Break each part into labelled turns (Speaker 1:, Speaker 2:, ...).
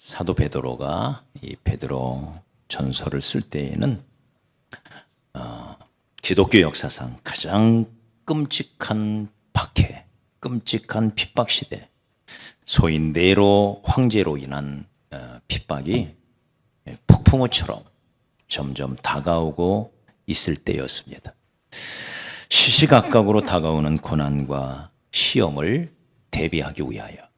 Speaker 1: 사도 베드로가 이 베드로 전서를 쓸 때에는 기독교 역사상 가장 끔찍한 박해, 끔찍한 핍박 시대, 소위 네로 황제로 인한 핍박이 폭풍우처럼 점점 다가오고 있을 때였습니다. 시시각각으로 다가오는 고난과 시험을 대비하기 위하여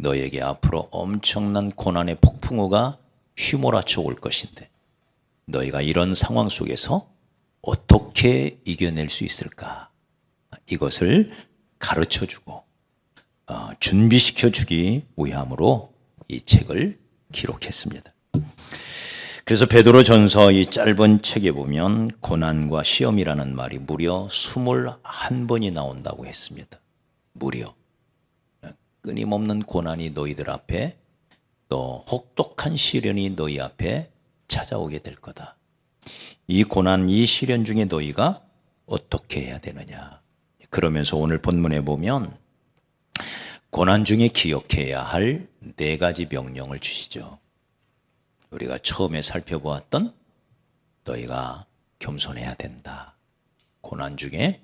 Speaker 1: 너에게 앞으로 엄청난 고난의 폭풍우가 휘몰아쳐 올 것인데 너희가 이런 상황 속에서 어떻게 이겨낼 수 있을까? 이것을 가르쳐주고 준비시켜주기 위함으로 이 책을 기록했습니다. 그래서 베드로 전서 이 짧은 책에 보면 고난과 시험이라는 말이 무려 21번이 나온다고 했습니다. 무려 끊임없는 고난이 너희들 앞에 또 혹독한 시련이 너희 앞에 찾아오게 될 거다. 이 고난, 이 시련 중에 너희가 어떻게 해야 되느냐. 그러면서 오늘 본문에 보면 고난 중에 기억해야 할 4가지 명령을 주시죠. 우리가 처음에 살펴보았던 너희가 겸손해야 된다. 고난 중에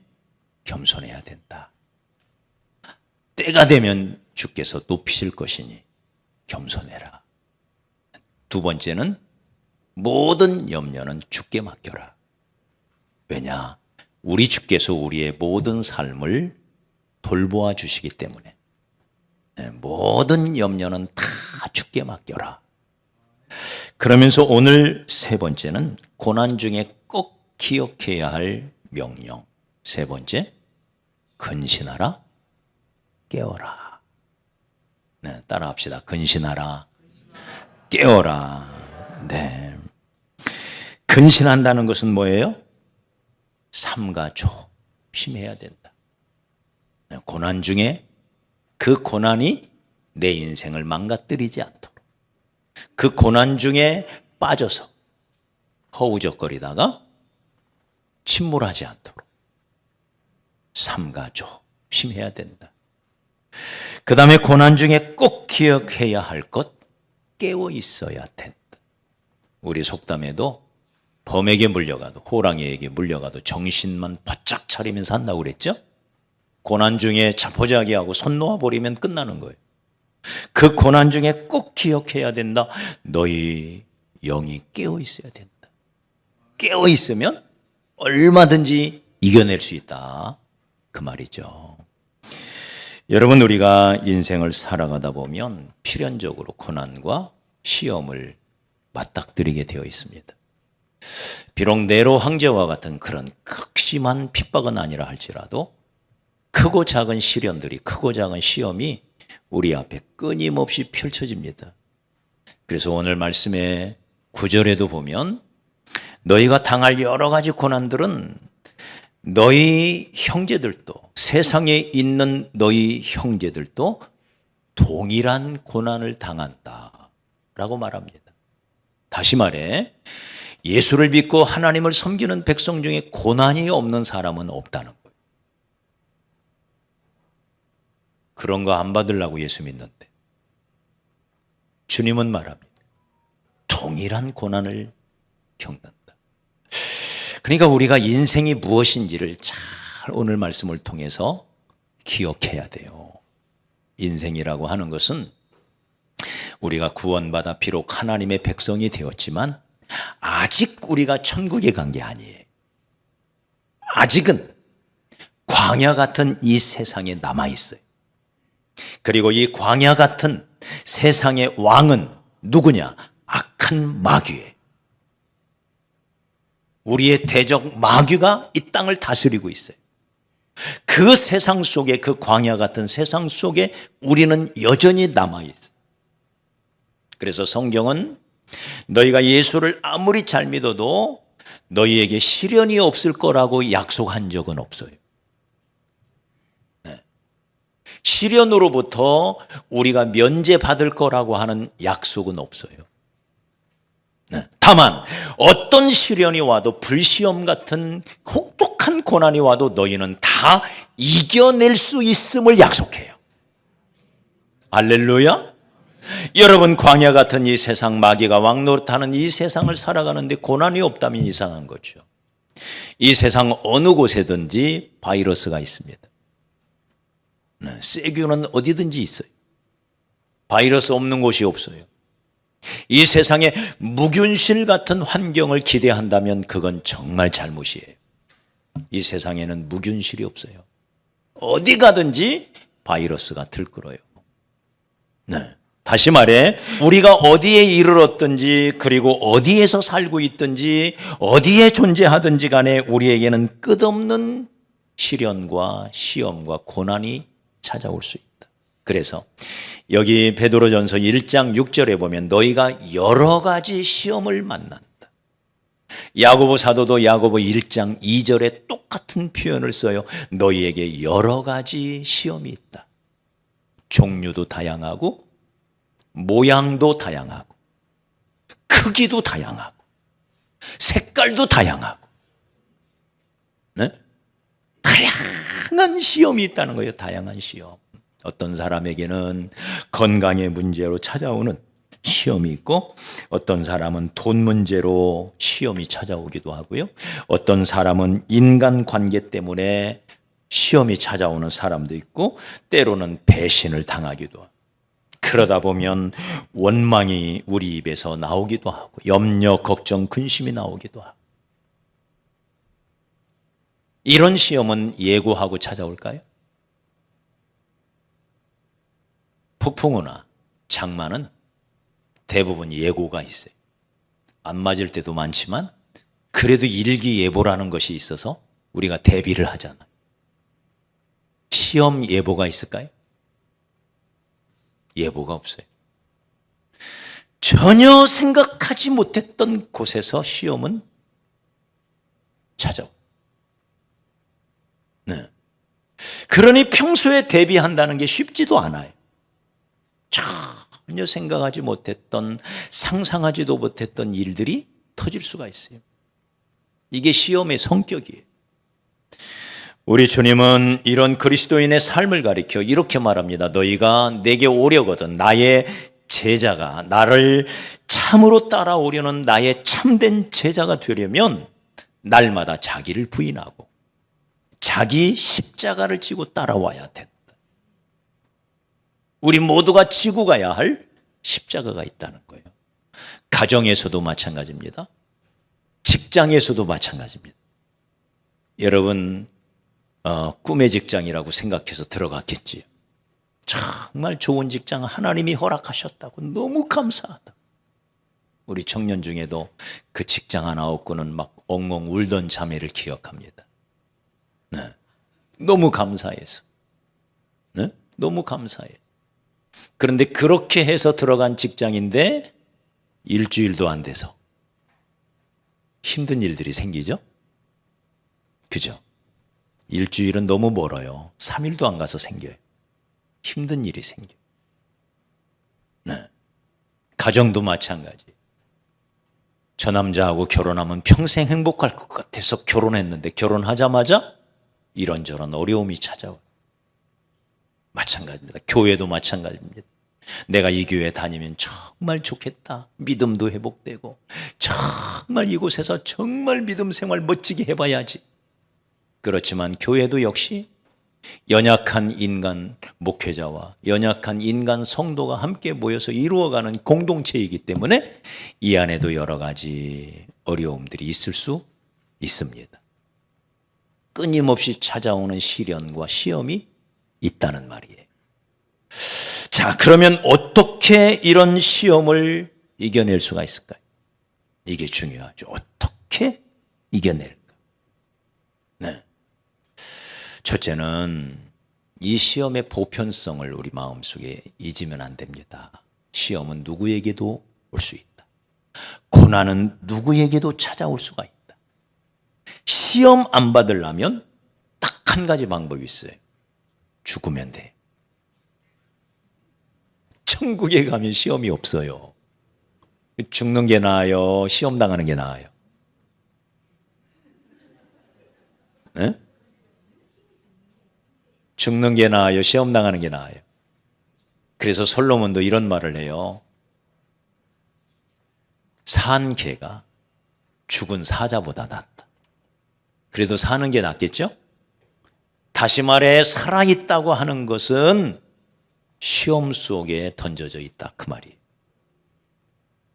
Speaker 1: 겸손해야 된다. 때가 되면 주께서 높이실 것이니 겸손해라. 2번째는 모든 염려는 주께 맡겨라. 왜냐? 우리 주께서 우리의 모든 삶을 돌보아 주시기 때문에 모든 염려는 다 주께 맡겨라. 그러면서 오늘 3번째는 고난 중에 꼭 기억해야 할 명령. 3번째, 근신하라, 깨어라. 네, 따라합시다. 근신하라, 깨어라. 네. 근신한다는 것은 뭐예요? 삼가 조심해야 된다. 고난 중에 그 고난이 내 인생을 망가뜨리지 않도록, 그 고난 중에 빠져서 허우적거리다가 침몰하지 않도록 삼가 조심해야 된다. 그 다음에 고난 중에 꼭 기억해야 할 것, 깨어 있어야 된다. 우리 속담에도 범에게 물려가도, 호랑이에게 물려가도 정신만 바짝 차리면서 한다고 그랬죠? 고난 중에 자포자기하고 손 놓아버리면 끝나는 거예요. 그 고난 중에 꼭 기억해야 된다. 너희 영이 깨어 있어야 된다. 깨어 있으면 얼마든지 이겨낼 수 있다. 그 말이죠. 여러분, 우리가 인생을 살아가다 보면 필연적으로 고난과 시험을 맞닥뜨리게 되어 있습니다. 비록 네로 황제와 같은 그런 극심한 핍박은 아니라 할지라도 크고 작은 시련들이, 크고 작은 시험이 우리 앞에 끊임없이 펼쳐집니다. 그래서 오늘 말씀의 9절에도 보면 너희가 당할 여러 가지 고난들은 너희 형제들도, 세상에 있는 너희 형제들도 동일한 고난을 당한다 라고 말합니다. 다시 말해 예수를 믿고 하나님을 섬기는 백성 중에 고난이 없는 사람은 없다는 거예요. 그런 거 안 받으려고 예수 믿는데 주님은 말합니다. 동일한 고난을 겪는다. 그러니까 우리가 인생이 무엇인지를 잘 오늘 말씀을 통해서 기억해야 돼요. 인생이라고 하는 것은 우리가 구원받아 비록 하나님의 백성이 되었지만 아직 우리가 천국에 간 게 아니에요. 아직은 광야 같은 이 세상에 남아있어요. 그리고 이 광야 같은 세상의 왕은 누구냐? 악한 마귀예요. 우리의 대적 마귀가 이 땅을 다스리고 있어요. 그 세상 속에, 그 광야 같은 세상 속에 우리는 여전히 남아있어요. 그래서 성경은 너희가 예수를 아무리 잘 믿어도 너희에게 시련이 없을 거라고 약속한 적은 없어요. 시련으로부터 우리가 면제받을 거라고 하는 약속은 없어요. 다만 어떤 시련이 와도, 불시험 같은 혹독한 고난이 와도 너희는 다 이겨낼 수 있음을 약속해요. 할렐루야. 여러분, 광야 같은 이 세상, 마귀가 왕노릇하는 이 세상을 살아가는데 고난이 없다면 이상한 거죠. 이 세상 어느 곳에든지 바이러스가 있습니다. 세균은 어디든지 있어요. 바이러스 없는 곳이 없어요. 이 세상에 무균실 같은 환경을 기대한다면 그건 정말 잘못이에요. 이 세상에는 무균실이 없어요. 어디 가든지 바이러스가 들끓어요. 네. 다시 말해, 우리가 어디에 이르렀든지, 그리고 어디에서 살고 있든지, 어디에 존재하든지 간에 우리에게는 끝없는 시련과 시험과 고난이 찾아올 수 있다. 그래서 여기 베드로전서 1장 6절에 보면 너희가 여러 가지 시험을 만난다. 야고보 사도도 야고보 1장 2절에 똑같은 표현을 써요. 너희에게 여러 가지 시험이 있다. 종류도 다양하고 모양도 다양하고 크기도 다양하고 색깔도 다양하고, 네? 다양한 시험이 있다는 거예요. 다양한 시험. 어떤 사람에게는 건강의 문제로 찾아오는 시험이 있고, 어떤 사람은 돈 문제로 시험이 찾아오기도 하고요. 어떤 사람은 인간관계 때문에 시험이 찾아오는 사람도 있고, 때로는 배신을 당하기도 하고, 그러다 보면 원망이 우리 입에서 나오기도 하고, 염려, 걱정, 근심이 나오기도 하고. 이런 시험은 예고하고 찾아올까요? 폭풍우나 장마는 대부분 예고가 있어요. 안 맞을 때도 많지만 그래도 일기예보라는 것이 있어서 우리가 대비를 하잖아요. 시험 예보가 있을까요? 예보가 없어요. 전혀 생각하지 못했던 곳에서 시험은 찾아오. 네. 그러니 평소에 대비한다는 게 쉽지도 않아요. 전혀 생각하지 못했던, 상상하지도 못했던 일들이 터질 수가 있어요. 이게 시험의 성격이에요. 우리 주님은 이런 그리스도인의 삶을 가리켜 이렇게 말합니다. 너희가 내게 오려거든 나의 제자가, 나를 참으로 따라오려는 나의 참된 제자가 되려면 날마다 자기를 부인하고 자기 십자가를 지고 따라와야 된다. 우리 모두가 지고 가야 할 십자가가 있다는 거예요. 가정에서도 마찬가지입니다. 직장에서도 마찬가지입니다. 여러분, 꿈의 직장이라고 생각해서 들어갔겠지요. 정말 좋은 직장 하나님이 허락하셨다고 너무 감사하다. 우리 청년 중에도 그 직장 하나 얻고는 막 엉엉 울던 자매를 기억합니다. 네. 너무 감사해서. 네? 너무 감사해요. 그런데 그렇게 해서 들어간 직장인데 일주일도 안 돼서 힘든 일들이 생기죠? 그죠? 일주일은 너무 멀어요. 3일도 안 가서 생겨요. 힘든 일이 생겨요. 네. 가정도 마찬가지. 저 남자하고 결혼하면 평생 행복할 것 같아서 결혼했는데 결혼하자마자 이런저런 어려움이 찾아와요. 마찬가지입니다. 교회도 마찬가지입니다. 내가 이 교회 다니면 정말 좋겠다. 믿음도 회복되고 정말 이곳에서 정말 믿음 생활 멋지게 해봐야지. 그렇지만 교회도 역시 연약한 인간 목회자와 연약한 인간 성도가 함께 모여서 이루어가는 공동체이기 때문에 이 안에도 여러 가지 어려움들이 있을 수 있습니다. 끊임없이 찾아오는 시련과 시험이 있다는 말이에요. 자, 그러면 어떻게 이런 시험을 이겨낼 수가 있을까요? 이게 중요하죠. 어떻게 이겨낼까? 네. 첫째는 이 시험의 보편성을 우리 마음속에 잊으면 안 됩니다. 시험은 누구에게도 올 수 있다. 고난은 누구에게도 찾아올 수가 있다. 시험 안 받으려면 딱 한 가지 방법이 있어요. 죽으면 돼. 천국에 가면 시험이 없어요. 죽는 게 나아요? 시험 당하는 게 나아요? 네? 죽는 게 나아요? 시험 당하는 게 나아요? 그래서 솔로몬도 이런 말을 해요. 산 개가 죽은 사자보다 낫다. 그래도 사는 게 낫겠죠? 다시 말해 살아있다고 하는 것은 시험 속에 던져져 있다 그 말이에요.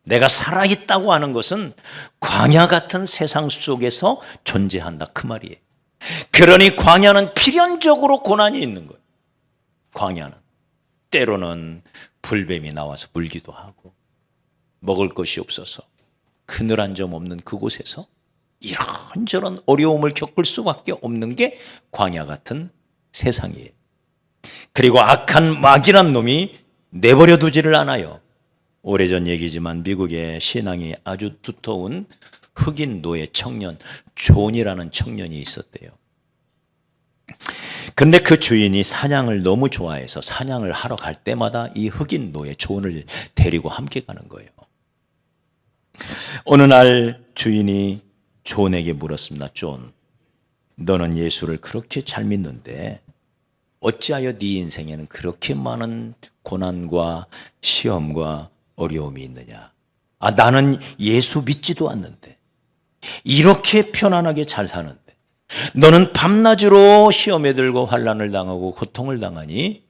Speaker 1: 내가 살아있다고 하는 것은 광야 같은 세상 속에서 존재한다 그 말이에요. 그러니 광야는 필연적으로 고난이 있는 거예요. 광야는 때로는 불뱀이 나와서 물기도 하고 먹을 것이 없어서 그늘 한 점 없는 그곳에서 이런저런 어려움을 겪을 수밖에 없는 게 광야 같은 세상이에요. 그리고 악한 마귀란 놈이 내버려 두지를 않아요. 오래전 얘기지만 미국의 신앙이 아주 두터운 흑인 노예 청년 존이라는 청년이 있었대요. 근데 그 주인이 사냥을 너무 좋아해서 사냥을 하러 갈 때마다 이 흑인 노예 존을 데리고 함께 가는 거예요. 어느 날 주인이 존에게 물었습니다. 존, 너는 예수를 그렇게 잘 믿는데 어찌하여 네 인생에는 그렇게 많은 고난과 시험과 어려움이 있느냐? 나는 예수 믿지도 않는데 이렇게 편안하게 잘 사는데 너는 밤낮으로 시험에 들고 환난을 당하고 고통을 당하니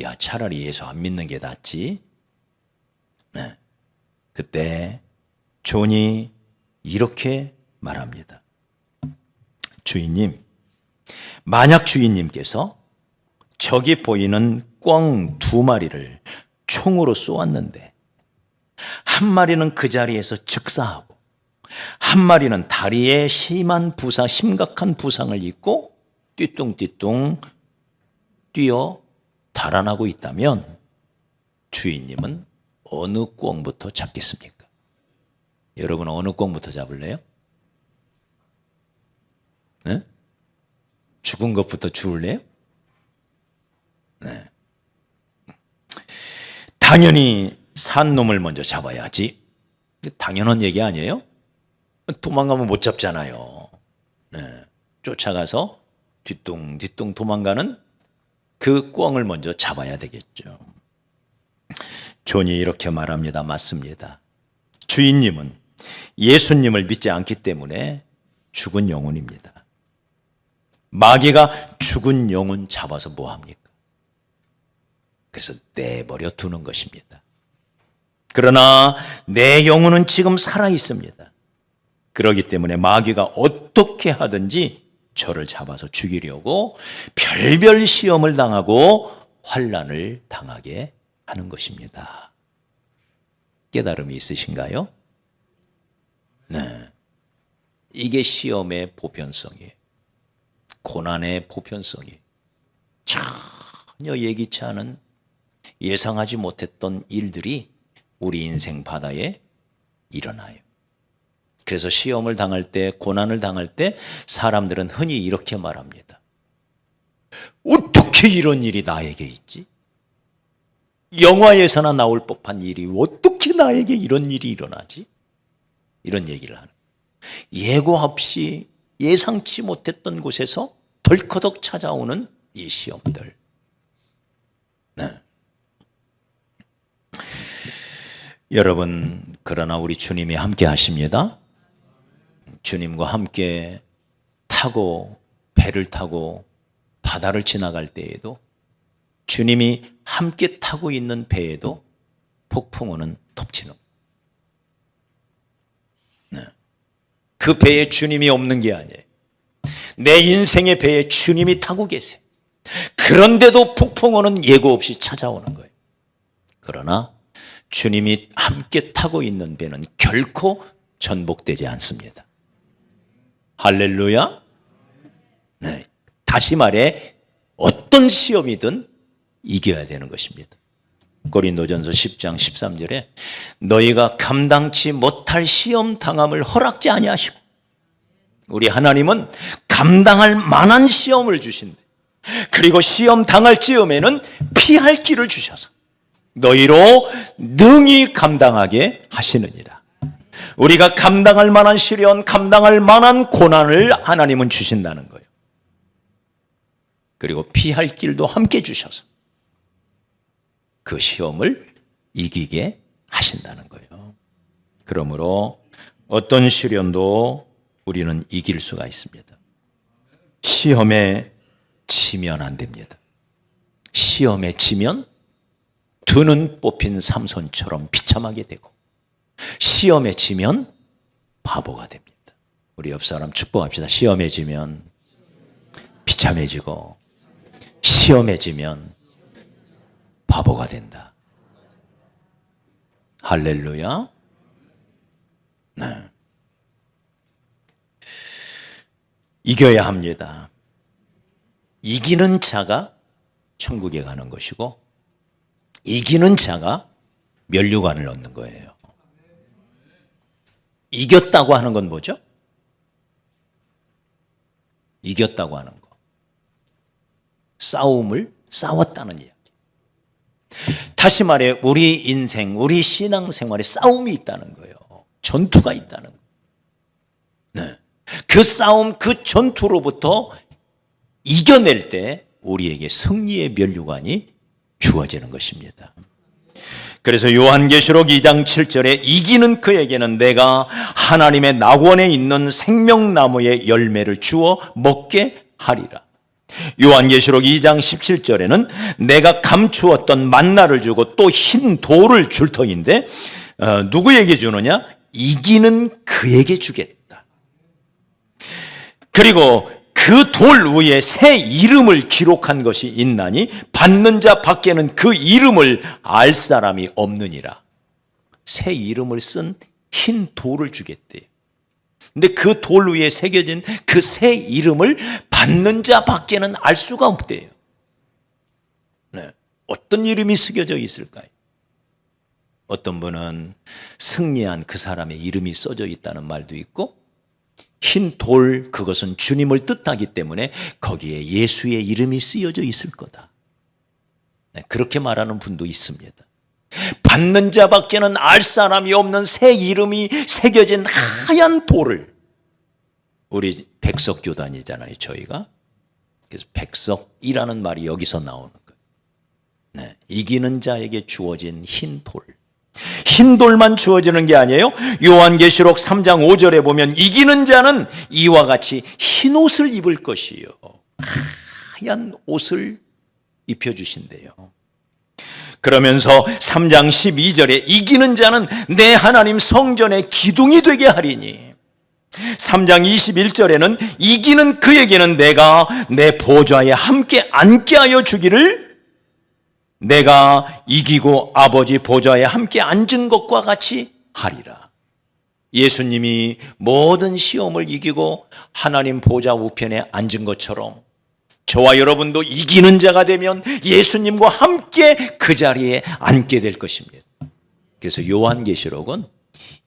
Speaker 1: 야 차라리 예수 안 믿는 게 낫지. 네. 그때 존이 이렇게 말합니다. 주인님, 만약 주인님께서 저기 보이는 꿩 2마리를 총으로 쏘았는데 한 마리는 그 자리에서 즉사하고 한 마리는 다리에 심각한 부상을 입고 띠뚱띠뚱 뛰어 달아나고 있다면 주인님은 어느 꿩부터 잡겠습니까? 여러분 어느 꿩부터 잡을래요? 네? 죽은 것부터 주울래요? 네. 당연히 산 놈을 먼저 잡아야지. 당연한 얘기 아니에요? 도망가면 못 잡잖아요. 네. 쫓아가서 뒤뚱뒤뚱 도망가는 그 꿩을 먼저 잡아야 되겠죠. 존이 이렇게 말합니다. 맞습니다. 주인님은 예수님을 믿지 않기 때문에 죽은 영혼입니다. 마귀가 죽은 영혼 잡아서 뭐 합니까? 그래서 내버려 두는 것입니다. 그러나 내 영혼은 지금 살아 있습니다. 그렇기 때문에 마귀가 어떻게 하든지 저를 잡아서 죽이려고 별별 시험을 당하고 환난을 당하게 하는 것입니다. 깨달음이 있으신가요? 네. 이게 시험의 보편성이에요. 고난의 보편성이에요. 전혀 예기치 않은 예상하지 못했던 일들이 우리 인생 바다에 일어나요. 그래서 시험을 당할 때, 고난을 당할 때 사람들은 흔히 이렇게 말합니다. 어떻게 이런 일이 나에게 있지? 영화에서나 나올 법한 일이 어떻게 나에게 이런 일이 일어나지? 이런 얘기를 하는 거예요. 예고 없이 예상치 못했던 곳에서 덜커덕 찾아오는 이 시험들. 네. 여러분, 그러나 우리 주님이 함께 하십니다. 주님과 함께 배를 타고 바다를 지나갈 때에도 주님이 함께 타고 있는 배에도 폭풍우는 덮치는 네. 그 배에 주님이 없는 게 아니에요. 내 인생의 배에 주님이 타고 계세요. 그런데도 폭풍우는 예고 없이 찾아오는 거예요. 그러나 주님이 함께 타고 있는 배는 결코 전복되지 않습니다. 할렐루야. 네. 다시 말해 어떤 시험이든 이겨야 되는 것입니다. 고린도전서 10장 13절에 너희가 감당치 못할 시험 당함을 허락지 아니하시고 우리 하나님은 감당할 만한 시험을 주신대. 그리고 시험 당할 즈음에는 피할 길을 주셔서 너희로 능히 감당하게 하시느니라. 우리가 감당할 만한 시련, 감당할 만한 고난을 하나님은 주신다는 거예요. 그리고 피할 길도 함께 주셔서 그 시험을 이기게 하신다는 거예요. 그러므로 어떤 시련도 우리는 이길 수가 있습니다. 시험에 지면 안 됩니다. 시험에 지면 두 눈 뽑힌 삼손처럼 비참하게 되고, 시험에 지면 바보가 됩니다. 우리 옆 사람 축복합시다. 시험에 지면 비참해지고, 시험에 지면 바보가 된다. 할렐루야. 네. 이겨야 합니다. 이기는 자가 천국에 가는 것이고, 이기는 자가 면류관을 얻는 거예요. 이겼다고 하는 건 뭐죠? 이겼다고 하는 거. 싸움을 싸웠다는 이야기. 다시 말해 우리 인생, 우리 신앙생활에 싸움이 있다는 거예요. 전투가 있다는 거예요. 네. 그 싸움, 그 전투로부터 이겨낼 때 우리에게 승리의 면류관이 주어지는 것입니다. 그래서 요한계시록 2장 7절에 이기는 그에게는 내가 하나님의 낙원에 있는 생명나무의 열매를 주어 먹게 하리라. 요한계시록 2장 17절에는 내가 감추었던 만나를 주고 또 흰 돌을 줄 터인데 누구에게 주느냐? 이기는 그에게 주겠다. 그리고 그 돌 위에 새 이름을 기록한 것이 있나니 받는 자 밖에는 그 이름을 알 사람이 없느니라. 새 이름을 쓴 흰 돌을 주겠대요. 근데 그 돌 위에 새겨진 그 새 이름을 받는 자 밖에는 알 수가 없대요. 네. 어떤 이름이 새겨져 있을까요? 어떤 분은 승리한 그 사람의 이름이 써져 있다는 말도 있고, 흰 돌, 그것은 주님을 뜻하기 때문에 거기에 예수의 이름이 쓰여져 있을 거다. 네, 그렇게 말하는 분도 있습니다. 받는 자밖에는 알 사람이 없는 새 이름이 새겨진 하얀 돌을, 우리 백석교단이잖아요, 저희가. 그래서 백석이라는 말이 여기서 나오는 거예요. 네, 이기는 자에게 주어진 흰 돌. 흰 돌만 주어지는 게 아니에요. 요한계시록 3장 5절에 보면 이기는 자는 이와 같이 흰 옷을 입을 것이요. 하얀 옷을 입혀주신대요. 그러면서 3장 12절에 이기는 자는 내 하나님 성전의 기둥이 되게 하리니, 3장 21절에는 이기는 그에게는 내가 내 보좌에 함께 앉게 하여 주기를, 내가 이기고 아버지 보좌에 함께 앉은 것과 같이 하리라. 예수님이 모든 시험을 이기고 하나님 보좌 우편에 앉은 것처럼 저와 여러분도 이기는 자가 되면 예수님과 함께 그 자리에 앉게 될 것입니다. 그래서 요한계시록은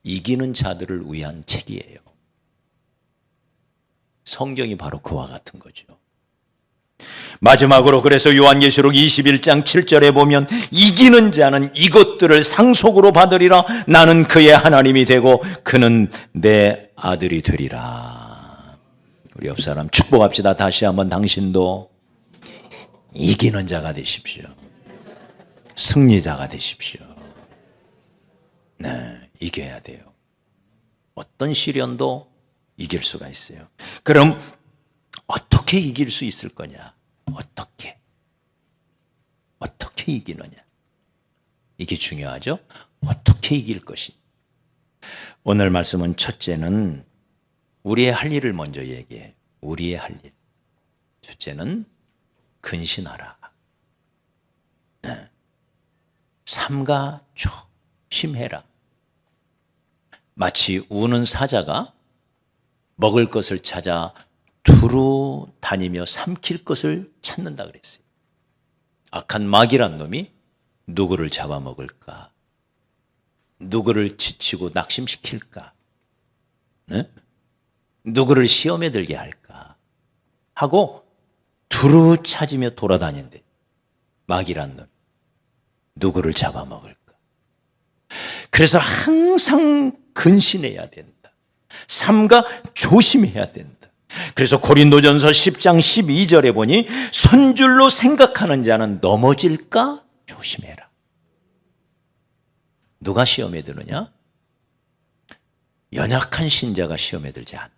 Speaker 1: 이기는 자들을 위한 책이에요. 성경이 바로 그와 같은 거죠. 마지막으로 그래서 요한계시록 21장 7절에 보면 이기는 자는 이것들을 상속으로 받으리라. 나는 그의 하나님이 되고 그는 내 아들이 되리라. 우리 옆 사람 축복합시다. 다시 한번 당신도 이기는 자가 되십시오. 승리자가 되십시오. 네, 이겨야 돼요. 어떤 시련도 이길 수가 있어요. 그럼 어떻게 이길 수 있을 거냐? 어떻게 이기느냐? 이게 중요하죠. 어떻게 이길 것이냐? 오늘 말씀은 첫째는 우리의 할 일을 먼저 얘기해. 우리의 할 일. 첫째는 근신하라. 네. 삼가 조심해라. 마치 우는 사자가 먹을 것을 찾아 두루 다니며 삼킬 것을 찾는다 그랬어요. 악한 마귀란 놈이 누구를 잡아먹을까? 누구를 지치고 낙심시킬까? 네? 누구를 시험에 들게 할까? 하고 두루 찾으며 돌아다닌대. 마귀란 놈. 누구를 잡아먹을까? 그래서 항상 근신해야 된다. 삼가 조심해야 된다. 그래서 고린도전서 10장 12절에 보니 선줄로 생각하는 자는 넘어질까 조심해라. 누가 시험에 드느냐? 연약한 신자가 시험에 들지 않아.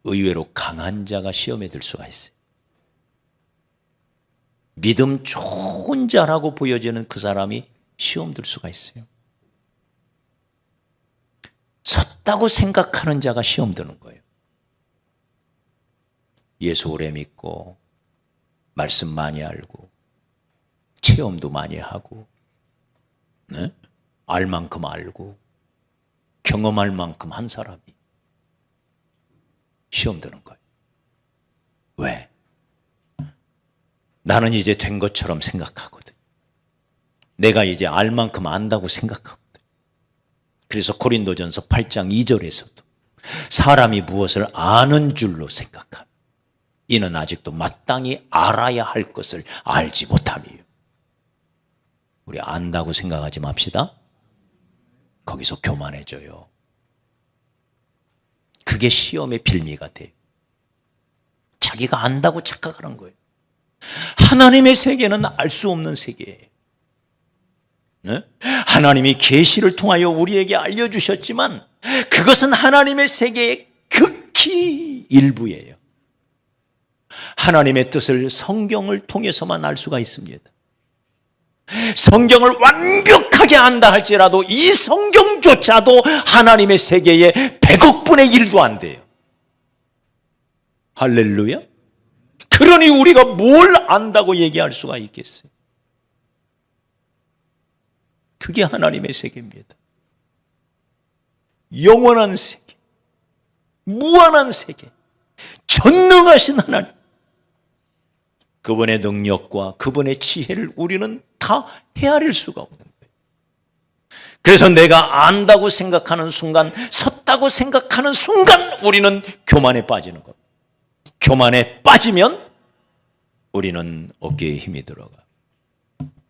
Speaker 1: 의외로 강한 자가 시험에 들 수가 있어요. 믿음 좋은 자라고 보여지는 그 사람이 시험 들 수가 있어요. 섰다고 생각하는 자가 시험 드는 거예요. 예수 오래 믿고 말씀 많이 알고 체험도 많이 하고, 네? 알 만큼 알고 경험할 만큼 한 사람이 시험 드는 거예요. 왜? 나는 이제 된 것처럼 생각하거든. 내가 이제 알 만큼 안다고 생각하거든. 그래서 고린도전서 8장 2절에서도 사람이 무엇을 아는 줄로 생각하며 이는 아직도 마땅히 알아야 할 것을 알지 못함이에요. 우리 안다고 생각하지 맙시다. 거기서 교만해져요. 그게 시험의 빌미가 돼요. 자기가 안다고 착각하는 거예요. 하나님의 세계는 알 수 없는 세계예요. 네? 하나님이 계시를 통하여 우리에게 알려주셨지만 그것은 하나님의 세계의 극히 일부예요. 하나님의 뜻을 성경을 통해서만 알 수가 있습니다. 성경을 완벽하게 안다 할지라도 이 성경조차도 하나님의 세계의 100억 분의 1도 안 돼요. 할렐루야. 그러니 우리가 뭘 안다고 얘기할 수가 있겠어요? 그게 하나님의 세계입니다. 영원한 세계, 무한한 세계, 전능하신 하나님, 그분의 능력과 그분의 지혜를 우리는 다 헤아릴 수가 없는 거예요. 그래서 내가 안다고 생각하는 순간, 섰다고 생각하는 순간 우리는 교만에 빠지는 겁니다. 교만에 빠지면 우리는 어깨에 힘이 들어가,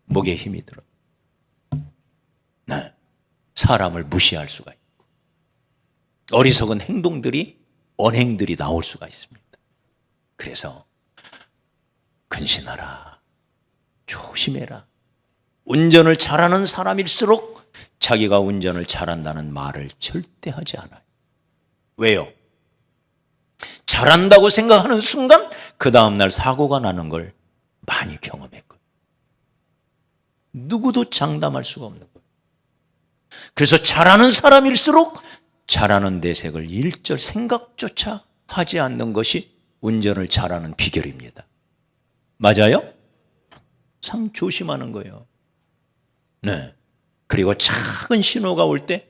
Speaker 1: 목에 힘이 들어가, 네. 사람을 무시할 수가 있고 어리석은 행동들이, 언행들이 나올 수가 있습니다. 그래서 근신하라, 조심해라. 운전을 잘하는 사람일수록 자기가 운전을 잘한다는 말을 절대 하지 않아요. 왜요? 잘한다고 생각하는 순간 그 다음날 사고가 나는 걸 많이 경험했거든요. 누구도 장담할 수가 없는 거예요. 그래서 잘하는 사람일수록 잘하는 내색을 일절 생각조차 하지 않는 것이 운전을 잘하는 비결입니다. 맞아요? 참 조심하는 거예요. 네. 그리고 작은 신호가 올 때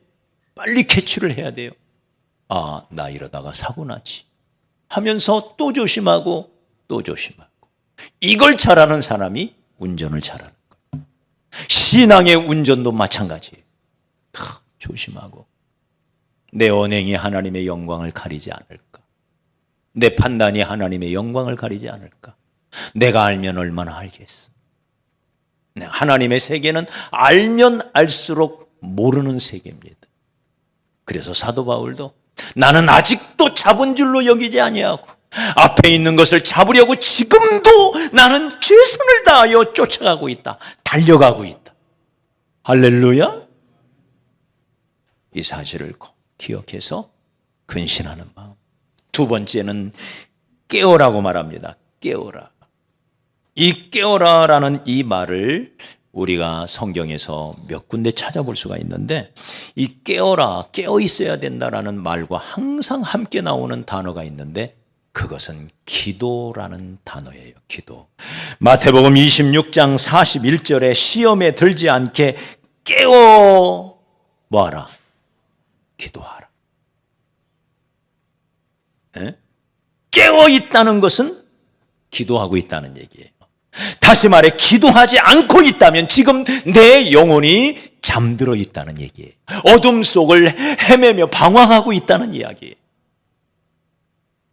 Speaker 1: 빨리 캐치를 해야 돼요. 아, 나 이러다가 사고 나지 하면서 또 조심하고 또 조심하고. 이걸 잘하는 사람이 운전을 잘하는 거예요. 신앙의 운전도 마찬가지예요. 조심하고. 내 언행이 하나님의 영광을 가리지 않을까? 내 판단이 하나님의 영광을 가리지 않을까? 내가 알면 얼마나 알겠어. 하나님의 세계는 알면 알수록 모르는 세계입니다. 그래서 사도 바울도 나는 아직도 잡은 줄로 여기지 아니하고 앞에 있는 것을 잡으려고 지금도 나는 최선을 다하여 쫓아가고 있다. 달려가고 있다. 할렐루야. 이 사실을 꼭 기억해서 근신하는 마음. 두 번째는 깨어라고 말합니다. 깨어라. 이 깨어라라는 이 말을 우리가 성경에서 몇 군데 찾아볼 수가 있는데, 이 깨어라, 깨어 있어야 된다라는 말과 항상 함께 나오는 단어가 있는데 그것은 기도라는 단어예요. 기도. 마태복음 26장 41절에 시험에 들지 않게 깨어 뭐하라? 기도하라. 네? 깨어 있다는 것은 기도하고 있다는 얘기예요. 다시 말해 기도하지 않고 있다면 지금 내 영혼이 잠들어 있다는 얘기예요. 어둠 속을 헤매며 방황하고 있다는 이야기예요.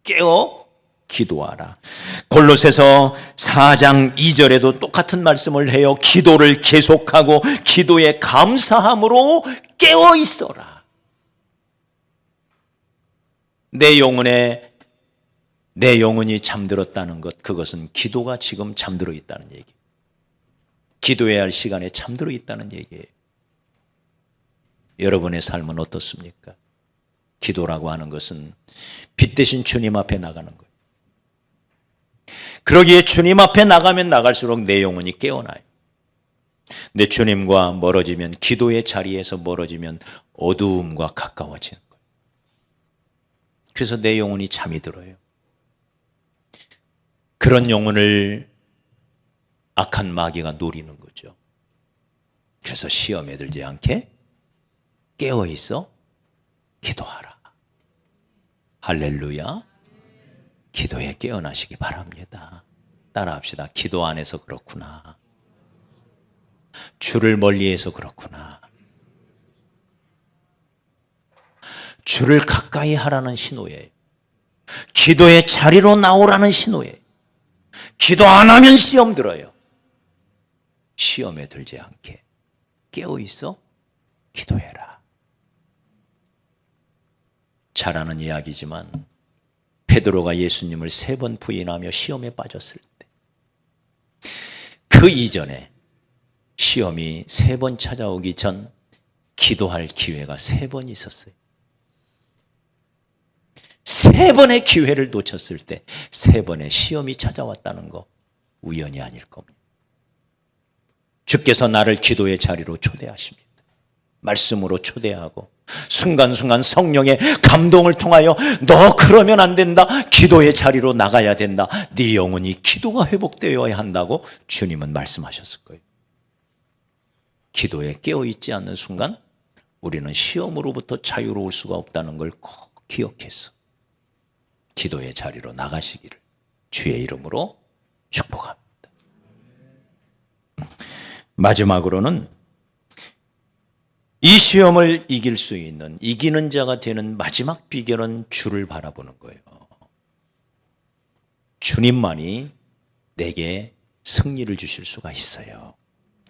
Speaker 1: 깨어 기도하라. 골로새서 4장 2절에도 똑같은 말씀을 해요. 기도를 계속하고 기도에 감사함으로 깨어 있어라. 내 영혼이 잠들었다는 것, 그것은 기도가 지금 잠들어 있다는 얘기. 기도해야 할 시간에 잠들어 있다는 얘기예요. 여러분의 삶은 어떻습니까? 기도라고 하는 것은 빛 대신 주님 앞에 나가는 거예요. 그러기에 주님 앞에 나가면 나갈수록 내 영혼이 깨어나요. 내 주님과 멀어지면, 기도의 자리에서 멀어지면 어두움과 가까워지는 거예요. 그래서 내 영혼이 잠이 들어요. 그런 영혼을 악한 마귀가 노리는 거죠. 그래서 시험에 들지 않게 깨어있어 기도하라. 할렐루야. 기도에 깨어나시기 바랍니다. 따라합시다. 기도 안에서 그렇구나. 주를 멀리해서 그렇구나. 주를 가까이 하라는 신호예요. 기도의 자리로 나오라는 신호예요. 기도 안 하면 시험 들어요. 시험에 들지 않게 깨어있어 기도해라. 잘하는 이야기지만 베드로가 예수님을 3번 부인하며 시험에 빠졌을 때, 그 이전에 시험이 3번 찾아오기 전 기도할 기회가 3번 있었어요. 3번의 기회를 놓쳤을 때 3번의 시험이 찾아왔다는 거 우연이 아닐 겁니다. 주께서 나를 기도의 자리로 초대하십니다. 말씀으로 초대하고 순간순간 성령의 감동을 통하여 너 그러면 안 된다. 기도의 자리로 나가야 된다. 네 영혼이 기도가 회복되어야 한다고 주님은 말씀하셨을 거예요. 기도에 깨어있지 않는 순간 우리는 시험으로부터 자유로울 수가 없다는 걸 꼭 기억해서 기도의 자리로 나가시기를 주의 이름으로 축복합니다. 마지막으로는 이 시험을 이길 수 있는, 이기는 자가 되는 마지막 비결은 주를 바라보는 거예요. 주님만이 내게 승리를 주실 수가 있어요.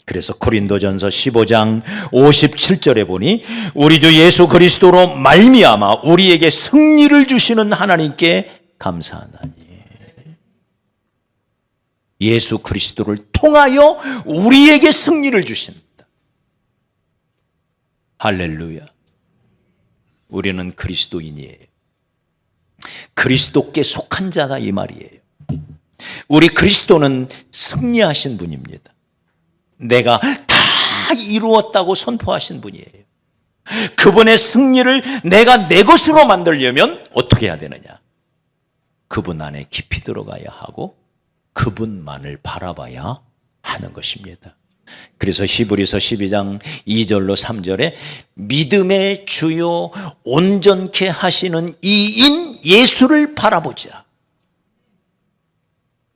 Speaker 1: 그래서 고린도전서 15장 57절에 보니 우리 주 예수 그리스도로 말미암아 우리에게 승리를 주시는 하나님께 감사하나니. 예수 그리스도를 통하여 우리에게 승리를 주신다. 할렐루야. 우리는 그리스도인이에요. 그리스도께 속한 자다 이 말이에요. 우리 그리스도는 승리하신 분입니다. 내가 다 이루었다고 선포하신 분이에요. 그분의 승리를 내가 내 것으로 만들려면 어떻게 해야 되느냐? 그분 안에 깊이 들어가야 하고 그분만을 바라봐야 하는 것입니다. 그래서 히브리서 12장 2절로 3절에 믿음의 주요 온전케 하시는 이인 예수를 바라보자.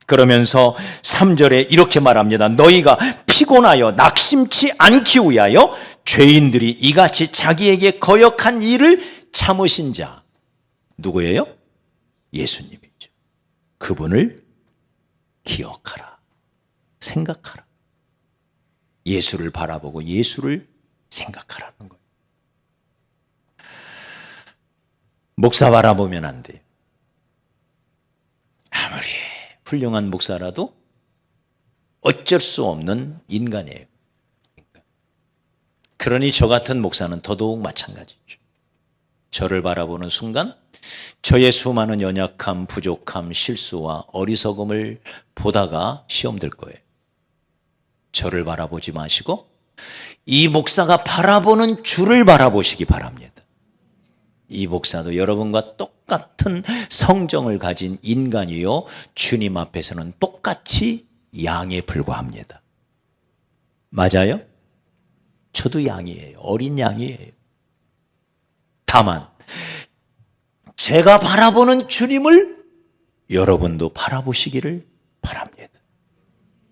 Speaker 1: 그러면서 3절에 이렇게 말합니다. 너희가 피곤하여 낙심치 않기 위하여 죄인들이 이같이 자기에게 거역한 일을 참으신 자. 누구예요? 예수님이죠. 그분을 기억하라. 생각하라. 예수를 바라보고 예수를 생각하라는 거예요. 목사 바라보면 안 돼요. 아무리 훌륭한 목사라도 어쩔 수 없는 인간이에요. 그러니 저 같은 목사는 더더욱 마찬가지죠. 저를 바라보는 순간 저의 수많은 연약함, 부족함, 실수와 어리석음을 보다가 시험 들 거예요. 저를 바라보지 마시고 이 목사가 바라보는 주를 바라보시기 바랍니다. 이 목사도 여러분과 똑같은 성정을 가진 인간이요, 주님 앞에서는 똑같이 양에 불과합니다. 맞아요? 저도 양이에요. 어린 양이에요. 다만 제가 바라보는 주님을 여러분도 바라보시기를 바랍니다.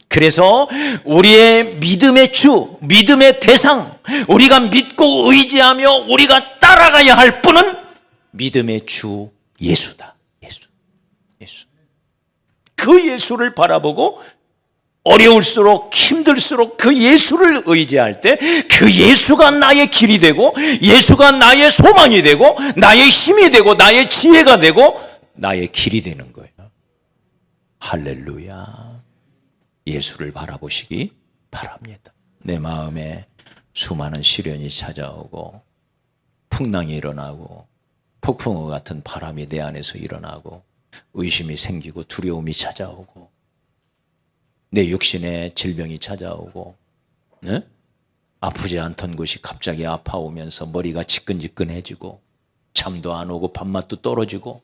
Speaker 1: 그래서 우리의 믿음의 주, 믿음의 대상, 우리가 믿고 의지하며 우리가 따라가야 할 분은 믿음의 주 예수다. 예수. 그 예수를 바라보고 어려울수록 힘들수록 그 예수를 의지할 때 그 예수가 나의 길이 되고 예수가 나의 소망이 되고 나의 힘이 되고 나의 지혜가 되고 나의 길이 되는 거예요. 할렐루야. 예수를 바라보시기 바랍니다. 내 마음에 수많은 시련이 찾아오고 풍랑이 일어나고 폭풍우 같은 바람이 내 안에서 일어나고 의심이 생기고 두려움이 찾아오고 내 육신에 질병이 찾아오고 네? 아프지 않던 곳이 갑자기 아파오면서 머리가 지끈지끈해지고 잠도 안 오고 밥맛도 떨어지고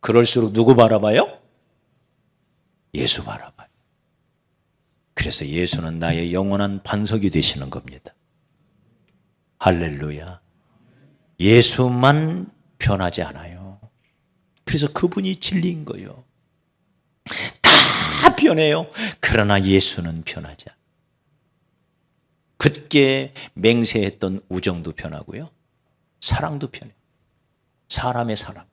Speaker 1: 그럴수록 누구 바라봐요? 예수 바라봐요. 그래서 예수는 나의 영원한 반석이 되시는 겁니다. 할렐루야. 예수만 변하지 않아요. 그래서 그분이 진리인 거예요. 다 변해요. 그러나 예수는 변하지 않아요. 굳게 맹세했던 우정도 변하고요. 사랑도 변해요. 사람의 사랑.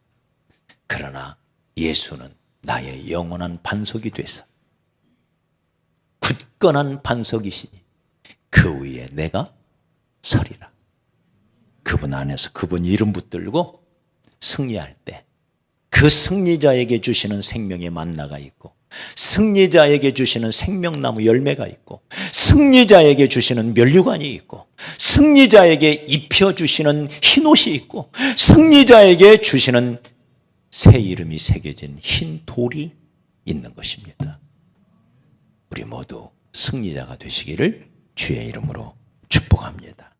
Speaker 1: 그러나 예수는 나의 영원한 반석이 됐어. 굳건한 반석이시니 그 위에 내가 서리라. 그분 안에서 그분 이름 붙들고 승리할 때 그 승리자에게 주시는 생명의 만나가 있고 승리자에게 주시는 생명나무 열매가 있고 승리자에게 주시는 면류관이 있고 승리자에게 입혀주시는 흰옷이 있고 승리자에게 주시는 새 이름이 새겨진 흰 돌이 있는 것입니다. 우리 모두 승리자가 되시기를 주의 이름으로 축복합니다.